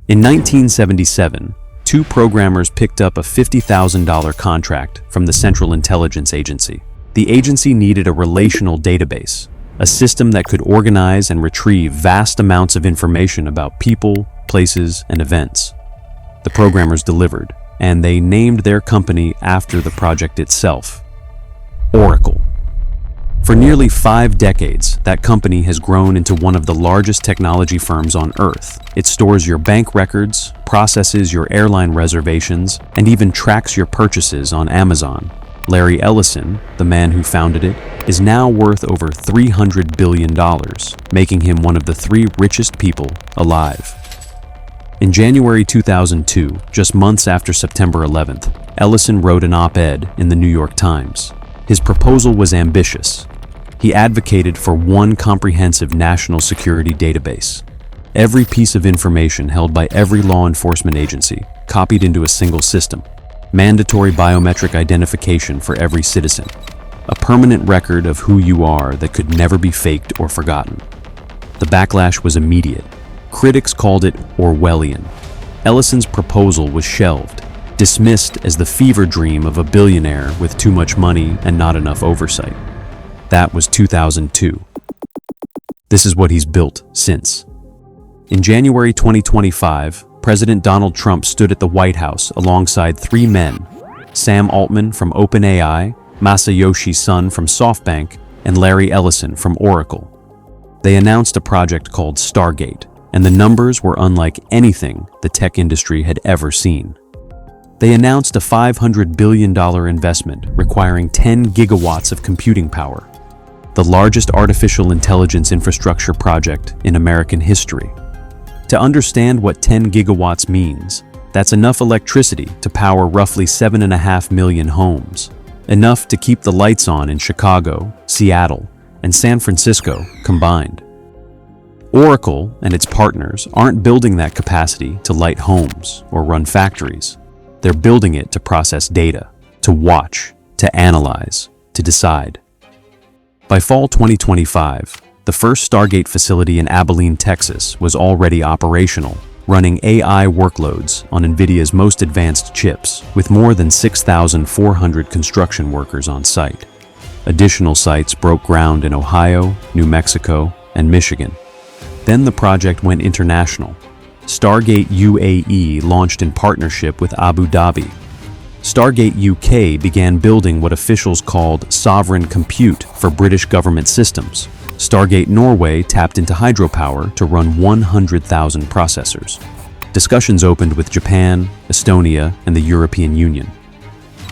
In 1977, two programmers picked up a $50,000 contract from the Central Intelligence Agency. The agency needed a relational database, a system that could organize and retrieve vast amounts of information about people, places, and events. The programmers delivered, and they named their company after the project itself, Oracle. For nearly 5 decades, that company has grown into one of the largest technology firms on Earth. It stores your bank records, processes your airline reservations, and even tracks your purchases on Amazon. Larry Ellison, the man who founded it, is now worth over $300 billion, making him one of the 3 richest people alive. In January 2002, just months after September 11th, Ellison wrote an op-ed in the New York Times. His proposal was ambitious. He advocated for one comprehensive national security database. Every piece of information held by every law enforcement agency copied into a single system. Mandatory biometric identification for every citizen. A permanent record of who you are that could never be faked or forgotten. The backlash was immediate. Critics called it Orwellian. Ellison's proposal was shelved, dismissed as the fever dream of a billionaire with too much money and not enough oversight. That was 2002. This is what he's built since. In January 2025, President Donald Trump stood at the White House alongside 3 men, Sam Altman from OpenAI, Masayoshi Son from SoftBank, and Larry Ellison from Oracle. They announced a project called Stargate, and the numbers were unlike anything the tech industry had ever seen. They announced a $500 billion investment requiring 10 gigawatts of computing power, the largest artificial intelligence infrastructure project in American history. To understand what 10 gigawatts means, that's enough electricity to power roughly 7.5 million homes, enough to keep the lights on in Chicago, Seattle, and San Francisco combined. Oracle and its partners aren't building that capacity to light homes or run factories. They're building it to process data, to watch, to analyze, to decide. By fall 2025, the first Stargate facility in Abilene, Texas was already operational, running AI workloads on NVIDIA's most advanced chips, with more than 6,400 construction workers on site. Additional sites broke ground in Ohio, New Mexico, and Michigan. Then the project went international. Stargate UAE launched in partnership with Abu Dhabi. Stargate UK began building what officials called sovereign compute for British government systems. Stargate Norway tapped into hydropower to run 100,000 processors. Discussions opened with Japan, Estonia, and the European Union.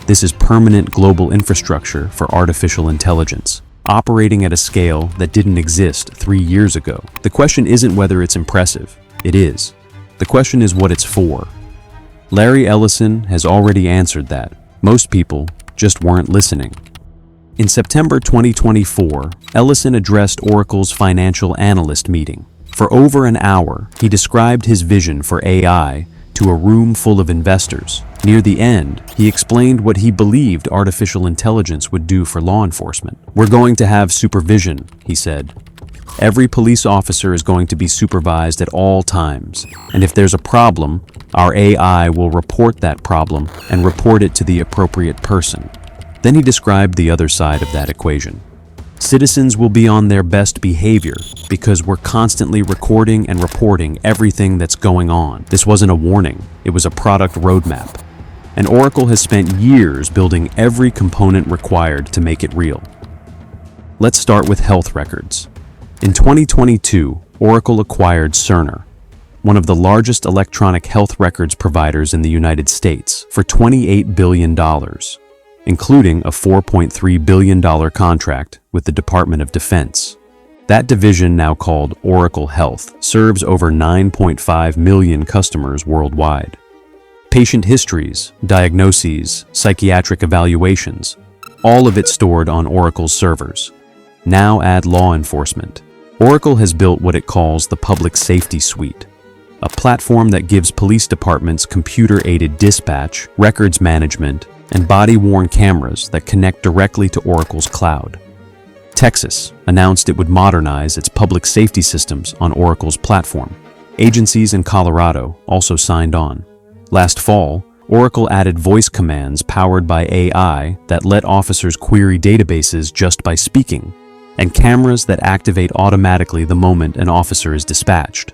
This is permanent global infrastructure for artificial intelligence, operating at a scale that didn't exist 3 years ago. The question isn't whether it's impressive. It is. The question is what it's for. Larry Ellison has already answered that. Most people just weren't listening. In September 2024, Ellison addressed Oracle's financial analyst meeting. For over an hour, he described his vision for AI to a room full of investors. Near the end, he explained what he believed artificial intelligence would do for law enforcement. "We're going to have supervision," he said. "Every police officer is going to be supervised at all times, and if there's a problem, our AI will report that problem and report it to the appropriate person." Then he described the other side of that equation. Citizens will be on their best behavior because we're constantly recording and reporting everything that's going on. This wasn't a warning, it was a product roadmap. And Oracle has spent years building every component required to make it real. Let's start with health records. In 2022, Oracle acquired Cerner, one of the largest electronic health records providers in the United States, for $28 billion. Including a $4.3 billion contract with the Department of Defense. That division, now called Oracle Health, serves over 9.5 million customers worldwide. Patient histories, diagnoses, psychiatric evaluations, all of it stored on Oracle's servers. Now add law enforcement. Oracle has built what it calls the Public Safety Suite, a platform that gives police departments computer-aided dispatch, records management, and body-worn cameras that connect directly to Oracle's cloud. Texas announced it would modernize its public safety systems on Oracle's platform. Agencies in Colorado also signed on. Last fall, Oracle added voice commands powered by AI that let officers query databases just by speaking, and cameras that activate automatically the moment an officer is dispatched.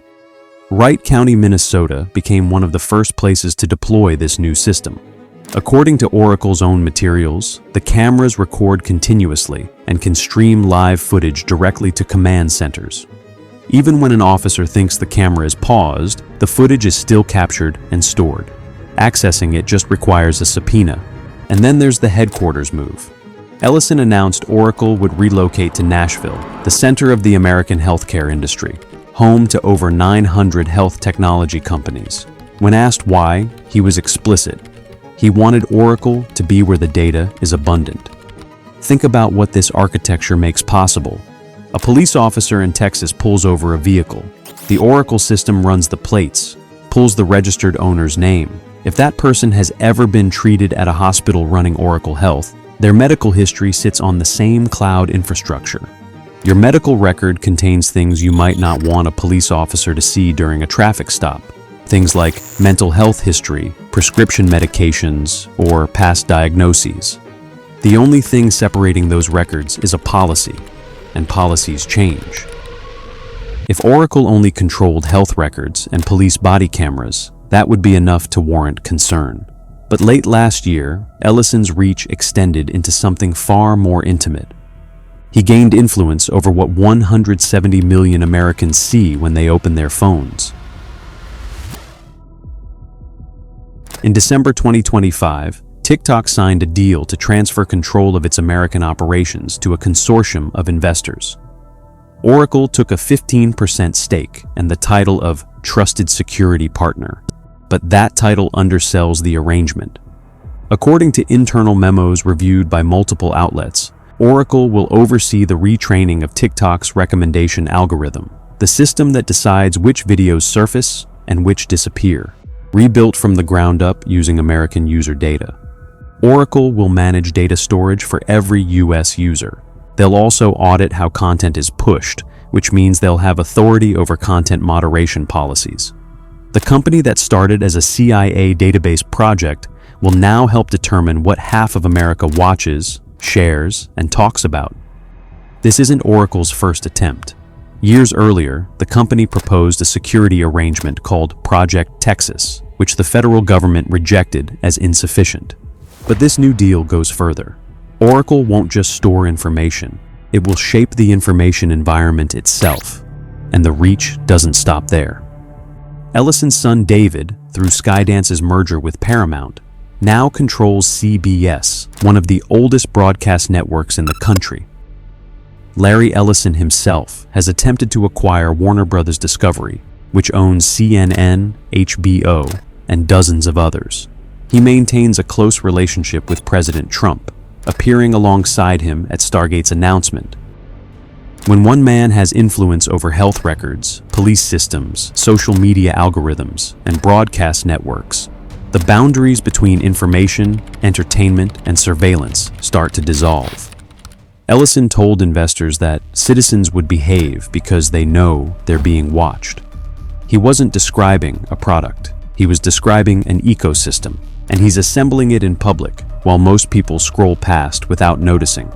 Wright County, Minnesota became one of the first places to deploy this new system. According to Oracle's own materials, the cameras record continuously and can stream live footage directly to command centers. Even when an officer thinks the camera is paused, the footage is still captured and stored. Accessing it just requires a subpoena. And then there's the headquarters move. Ellison announced Oracle would relocate to Nashville, the center of the American healthcare industry, home to over 900 health technology companies. When asked why, he was explicit. He wanted Oracle to be where the data is abundant. Think about what this architecture makes possible. A police officer in Texas pulls over a vehicle. The Oracle system runs the plates, pulls the registered owner's name. If that person has ever been treated at a hospital running Oracle Health, their medical history sits on the same cloud infrastructure. Your medical record contains things you might not want a police officer to see during a traffic stop. Things like mental health history, prescription medications, or past diagnoses. The only thing separating those records is a policy, and policies change. If Oracle only controlled health records and police body cameras, that would be enough to warrant concern. But late last year, Ellison's reach extended into something far more intimate. He gained influence over what 170 million Americans see when they open their phones. In December 2025, TikTok signed a deal to transfer control of its American operations to a consortium of investors. Oracle took a 15% stake and the title of Trusted Security Partner, but that title undersells the arrangement. According to internal memos reviewed by multiple outlets, Oracle will oversee the retraining of TikTok's recommendation algorithm, the system that decides which videos surface and which disappear, rebuilt from the ground up using American user data. Oracle will manage data storage for every US user. They'll also audit how content is pushed, which means they'll have authority over content moderation policies. The company that started as a CIA database project will now help determine what half of America watches, shares, and talks about. This isn't Oracle's first attempt. Years earlier, the company proposed a security arrangement called Project Texas, which the federal government rejected as insufficient. But this new deal goes further. Oracle won't just store information, it will shape the information environment itself, and the reach doesn't stop there. Ellison's son David, through Skydance's merger with Paramount, now controls CBS, one of the oldest broadcast networks in the country. Larry Ellison himself has attempted to acquire Warner Bros. Discovery, which owns CNN, HBO, and dozens of others. He maintains a close relationship with President Trump, appearing alongside him at Stargate's announcement. When one man has influence over health records, police systems, social media algorithms, and broadcast networks, the boundaries between information, entertainment, and surveillance start to dissolve. Ellison told investors that citizens would behave because they know they're being watched. He wasn't describing a product, he was describing an ecosystem, and he's assembling it in public while most people scroll past without noticing.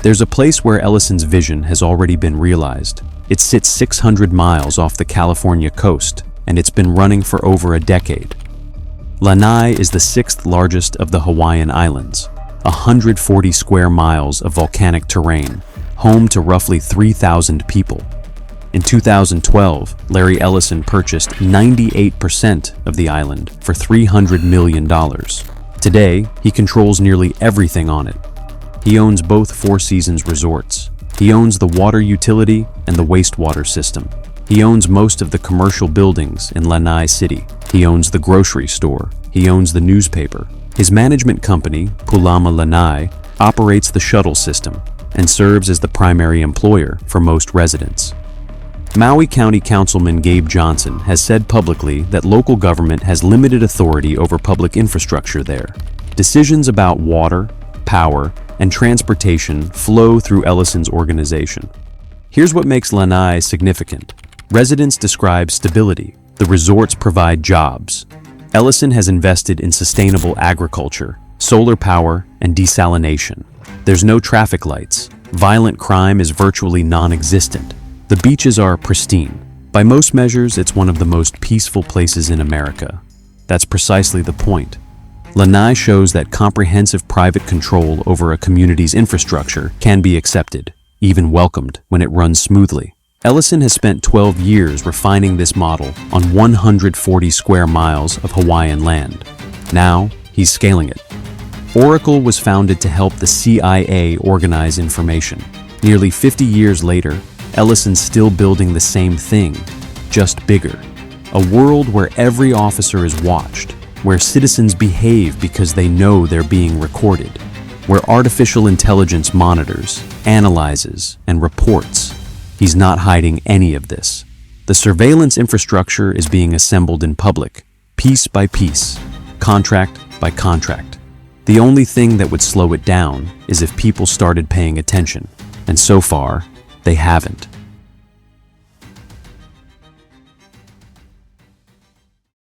There's a place where Ellison's vision has already been realized. It sits 600 miles off the California coast, and it's been running for over a decade. Lanai is the sixth largest of the Hawaiian Islands, 140 square miles of volcanic terrain, home to roughly 3,000 people. In 2012, Larry Ellison purchased 98% of the island for $300 million. Today, he controls nearly everything on it. He owns both Four Seasons resorts. He owns the water utility and the wastewater system. He owns most of the commercial buildings in Lanai City. He owns the grocery store. He owns the newspaper. His management company, Pulama Lanai, operates the shuttle system and serves as the primary employer for most residents. Maui County Councilman Gabe Johnson has said publicly that local government has limited authority over public infrastructure there. Decisions about water, power, and transportation flow through Ellison's organization. Here's what makes Lanai significant. Residents describe stability. The resorts provide jobs. Ellison has invested in sustainable agriculture, solar power, and desalination. There's no traffic lights. Violent crime is virtually non-existent. The beaches are pristine. By most measures, it's one of the most peaceful places in America. That's precisely the point. Lanai shows that comprehensive private control over a community's infrastructure can be accepted, even welcomed, when it runs smoothly. Ellison has spent 12 years refining this model on 140 square miles of Hawaiian land. Now, he's scaling it. Oracle was founded to help the CIA organize information. Nearly 50 years later, Ellison's still building the same thing, just bigger. A world where every officer is watched, where citizens behave because they know they're being recorded, where artificial intelligence monitors, analyzes, and reports. He's not hiding any of this. The surveillance infrastructure is being assembled in public, piece by piece, contract by contract. The only thing that would slow it down is if people started paying attention, and so far, they haven't.